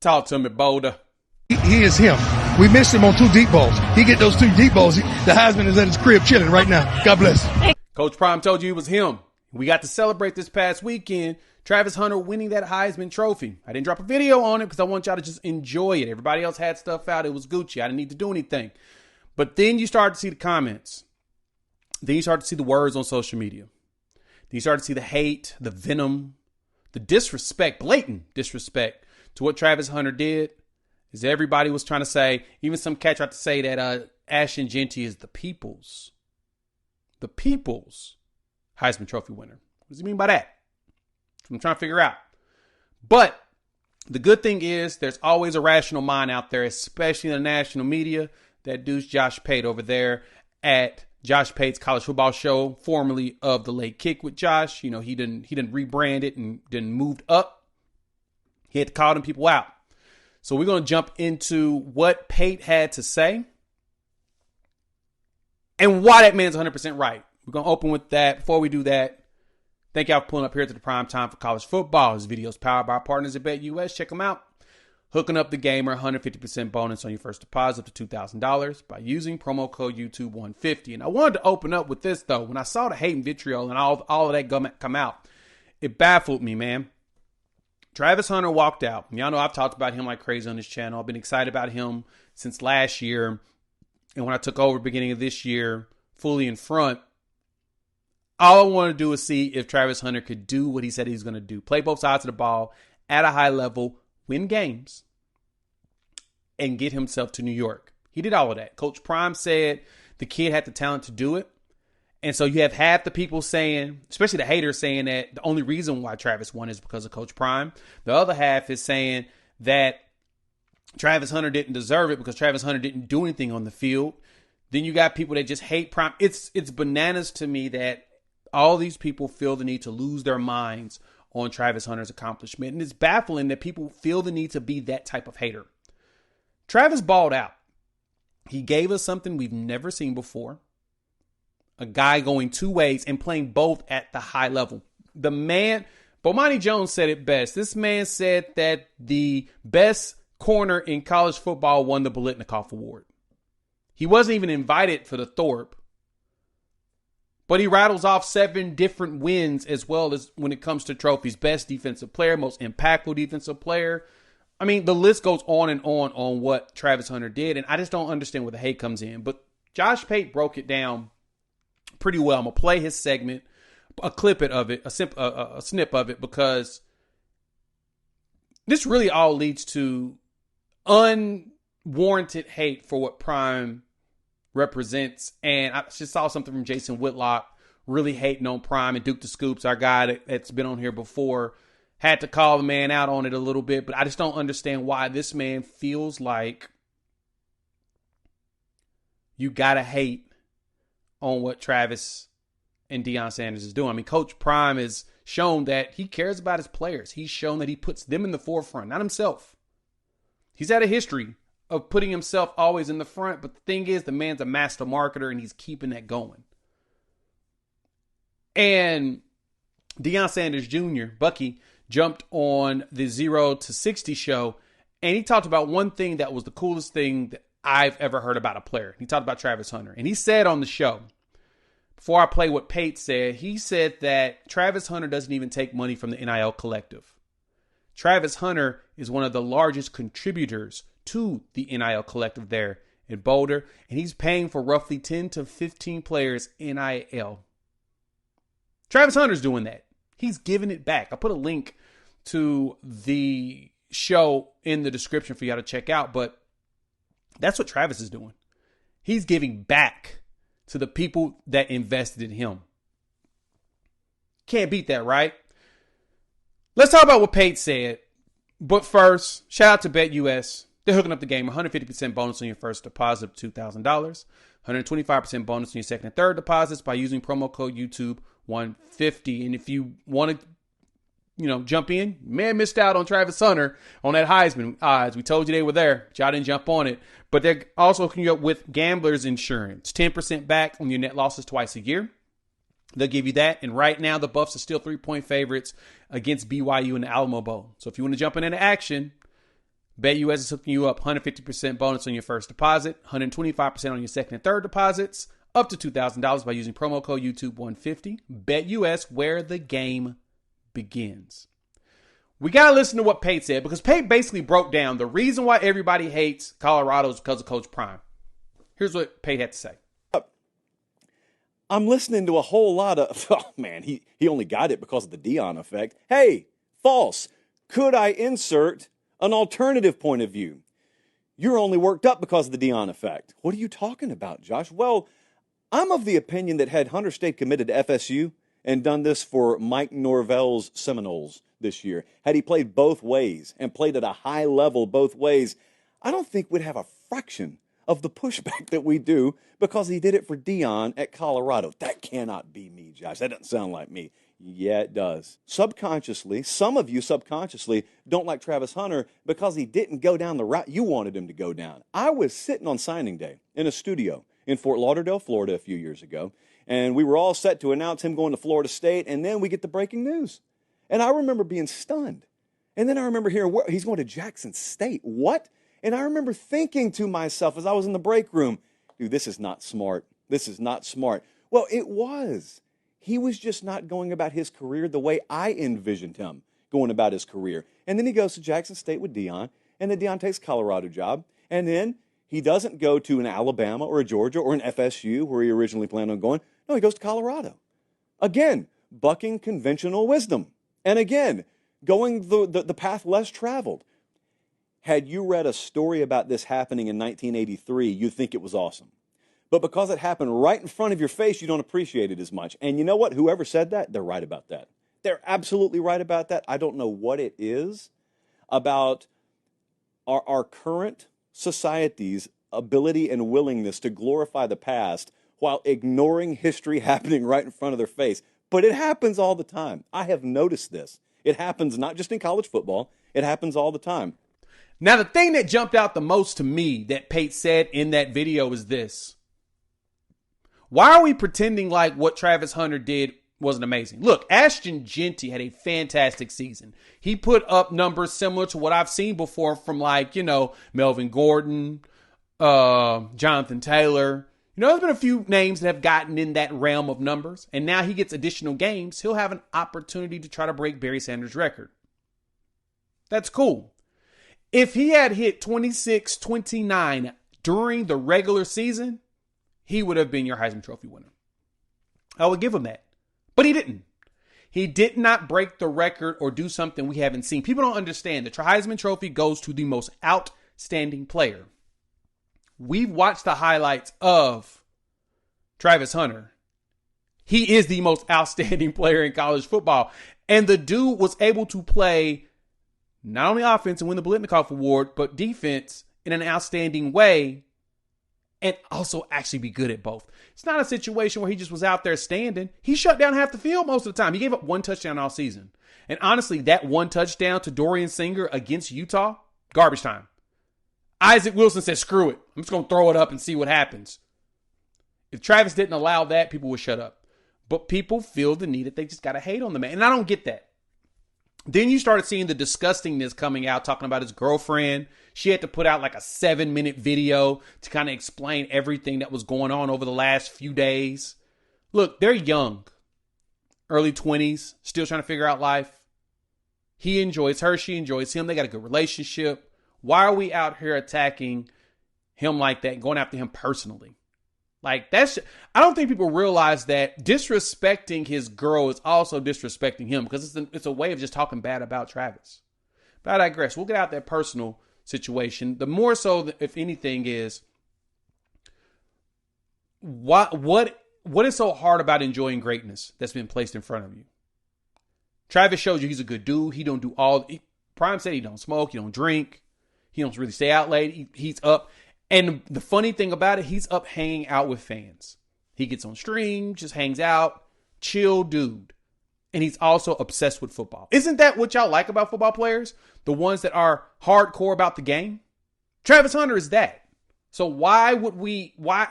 Talk to me, Boulder. He is him. We missed him on 2 deep balls. He get those 2 deep balls. The Heisman is at his crib chilling right now. God bless. Coach Prime told you it was him. We got to celebrate this past weekend, Travis Hunter winning that Heisman trophy. I didn't drop a video on it because I want y'all to just enjoy it. Everybody else had stuff out. It was Gucci. I didn't need to do anything. But then you start to see the comments. Then you start to see the words on social media. Then you start to see the hate, the venom, the disrespect, blatant disrespect to what Travis Hunter did. Is everybody was trying to say, even some cat tried to say that Ashton Jeanty is the people's Heisman Trophy winner. What does he mean by that? I'm trying to figure out. But the good thing is there's always a rational mind out there, especially in the national media. That dude's Josh Pate over there at Josh Pate's college football show, formerly of The Late Kick with Josh. You know, he didn't rebrand it and didn't moved up. He had to call them people out. So we're going to jump into what Pate had to say and why that man's 100% right. We're going to open with that. Before we do that, thank y'all for pulling up here to the prime time for college football. This video is powered by our partners at BetUS. Check them out. Hooking up the gamer, 150% bonus on your first deposit up to $2,000 by using promo code YouTube150. And I wanted to open up with this, though. When I saw the hate and vitriol and all of that come out, it baffled me, man. Travis Hunter walked out. Y'all know I've talked about him like crazy on this channel. I've been excited about him since last year. And when I took over beginning of this year, fully in front, all I want to do is see if Travis Hunter could do what he said he was going to do. Play both sides of the ball at a high level, win games, and get himself to New York. He did all of that. Coach Prime said the kid had the talent to do it. And so you have half the people saying, especially the haters, saying that the only reason why Travis won is because of Coach Prime. The other half is saying that Travis Hunter didn't deserve it because Travis Hunter didn't do anything on the field. Then you got people that just hate Prime. It's bananas to me that all these people feel the need to lose their minds on Travis Hunter's accomplishment. And it's baffling that people feel the need to be that type of hater. Travis balled out. He gave us something we've never seen before. A guy going 2 ways and playing both at the high level. The man, Bomani Jones said it best. This man said that the best corner in college football won the Biletnikoff Award. He wasn't even invited for the Thorpe. But he rattles off 7 different wins as well as when it comes to trophies. Best defensive player, most impactful defensive player. I mean, the list goes on what Travis Hunter did. And I just don't understand where the hate comes in. But Josh Pate broke it down pretty well. I'm going to play his segment, a snip of it, because this really all leads to unwarranted hate for what Prime represents. And I just saw something from Jason Whitlock really hating on Prime, and Duke the Scoops, our guy that's been on here before, had to call the man out on it a little bit. But I just don't understand why this man feels like you got to hate on what Travis and Deion Sanders is doing. I mean, Coach Prime has shown that he cares about his players. He's shown that he puts them in the forefront, not himself. He's had a history of putting himself always in the front. But the thing is, the man's a master marketer and he's keeping that going. And Deion Sanders Jr., Bucky, jumped on the 0 to 60 show. And he talked about one thing that was the coolest thing that I've ever heard about a player. He talked about Travis Hunter. And he said on the show, before I play what Pate said, he said that Travis Hunter doesn't even take money from the NIL collective. Travis Hunter is one of the largest contributors to the NIL collective there in Boulder. And he's paying for roughly 10 to 15 players NIL. Travis Hunter's doing that. He's giving it back. I put a link to the show in the description for y'all to check out. But that's what Travis is doing. He's giving back to the people that invested in him. Can't beat that, right? Let's talk about what Pate said. But first, shout out to BetUS. They're hooking up the game. 150% bonus on your first deposit of $2,000. 125% bonus on your second and third deposits by using promo code YouTube150. And if you want to, jump in, man, missed out on Travis Hunter on that Heisman odds. We told you they were there, but y'all didn't jump on it. But they're also hooking you up with Gambler's Insurance. 10% back on your net losses twice a year. They'll give you that. And right now, the Buffs are still 3-point favorites against BYU in the Alamo Bowl. So if you want to jump in action, BetUS is hooking you up 150% bonus on your first deposit, 125% on your second and third deposits, up to $2,000 by using promo code YouTube150. BetUS, where the game begins. We got to listen to what Pate said, because Pate basically broke down the reason why everybody hates Colorado is because of Coach Prime. Here's what Pate had to say. I'm listening to a whole lot of, oh man, he only got it because of the Deion effect. Hey, false. Could I insert an alternative point of view? You're only worked up because of the Deion effect. What are you talking about, Josh? Well, I'm of the opinion that had Hunter stayed committed to FSU and done this for Mike Norvell's Seminoles this year, had he played both ways and played at a high level both ways, I don't think we'd have a fraction of the pushback that we do because he did it for Deion at Colorado. That cannot be me, Josh. That doesn't sound like me. Yeah, it does. Subconsciously, some of you subconsciously don't like Travis Hunter because he didn't go down the route you wanted him to go down. I was sitting on signing day in a studio in Fort Lauderdale, Florida a few years ago, and we were all set to announce him going to Florida State, and then we get the breaking news. And I remember being stunned. And then I remember hearing, he's going to Jackson State. What? And I remember thinking to myself as I was in the break room, dude, this is not smart. This is not smart. Well, it was. He was just not going about his career the way I envisioned him going about his career. And then he goes to Jackson State with Deion, and then Deion takes Colorado job. And then he doesn't go to an Alabama or a Georgia or an FSU where he originally planned on going. No, he goes to Colorado. Again, bucking conventional wisdom. And again, going the path less traveled. Had you read a story about this happening in 1983, you'd think it was awesome. But because it happened right in front of your face, you don't appreciate it as much. And you know what? Whoever said that, they're right about that. They're absolutely right about that. I don't know what it is about our current society's ability and willingness to glorify the past while ignoring history happening right in front of their face. But it happens all the time. I have noticed this. It happens not just in college football. It happens all the time. Now, the thing that jumped out the most to me that Pate said in that video is this. Why are we pretending like what Travis Hunter did wasn't amazing? Look, Ashton Genty had a fantastic season. He put up numbers similar to what I've seen before from Melvin Gordon, Jonathan Taylor. There's been a few names that have gotten in that realm of numbers, and now he gets additional games. He'll have an opportunity to try to break Barry Sanders' record. That's cool. If he had hit 26-29 during the regular season, he would have been your Heisman Trophy winner. I would give him that. But he didn't. He did not break the record or do something we haven't seen. People don't understand. The Heisman Trophy goes to the most outstanding player. We've watched the highlights of Travis Hunter. He is the most outstanding player in college football. And the dude was able to play not only offense and win the Biletnikoff Award, but defense in an outstanding way and also actually be good at both. It's not a situation where he just was out there standing. He shut down half the field most of the time. He gave up one touchdown all season. And honestly, that one touchdown to Dorian Singer against Utah, garbage time. Isaac Wilson said, screw it. I'm just going to throw it up and see what happens. If Travis didn't allow that, people would shut up. But people feel the need that they just got to hate on the man. And I don't get that. Then you started seeing the disgustingness coming out, talking about his girlfriend. She had to put out like a 7-minute video to kind of explain everything that was going on over the last few days. Look, they're young, early 20s, still trying to figure out life. He enjoys her. She enjoys him. They got a good relationship. Why are we out here attacking him like that and going after him personally? Like, I don't think people realize that disrespecting his girl is also disrespecting him because it's a way of just talking bad about Travis. But I digress. We'll get out that personal situation. The more so, if anything, is what is so hard about enjoying greatness that's been placed in front of you? Travis shows you he's a good dude. He don't do Prime said he don't smoke, he don't drink, he don't really stay out late. He's up. And the funny thing about it, he's up hanging out with fans. He gets on stream, just hangs out, chill dude. And he's also obsessed with football. Isn't that what y'all like about football players? The ones that are hardcore about the game? Travis Hunter is that. So why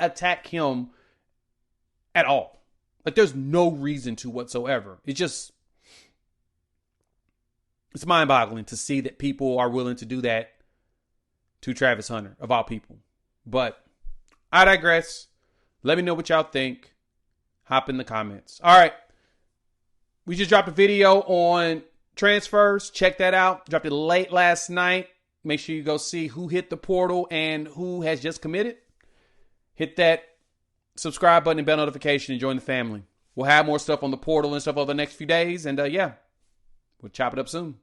attack him at all? Like, there's no reason to whatsoever. It's mind-boggling to see that people are willing to do that to Travis Hunter, of all people. But I digress. Let me know what y'all think. Hop in the comments. All right. We just dropped a video on transfers. Check that out. Dropped it late last night. Make sure you go see who hit the portal and who has just committed. Hit that subscribe button and bell notification and join the family. We'll have more stuff on the portal and stuff over the next few days. And we'll chop it up soon.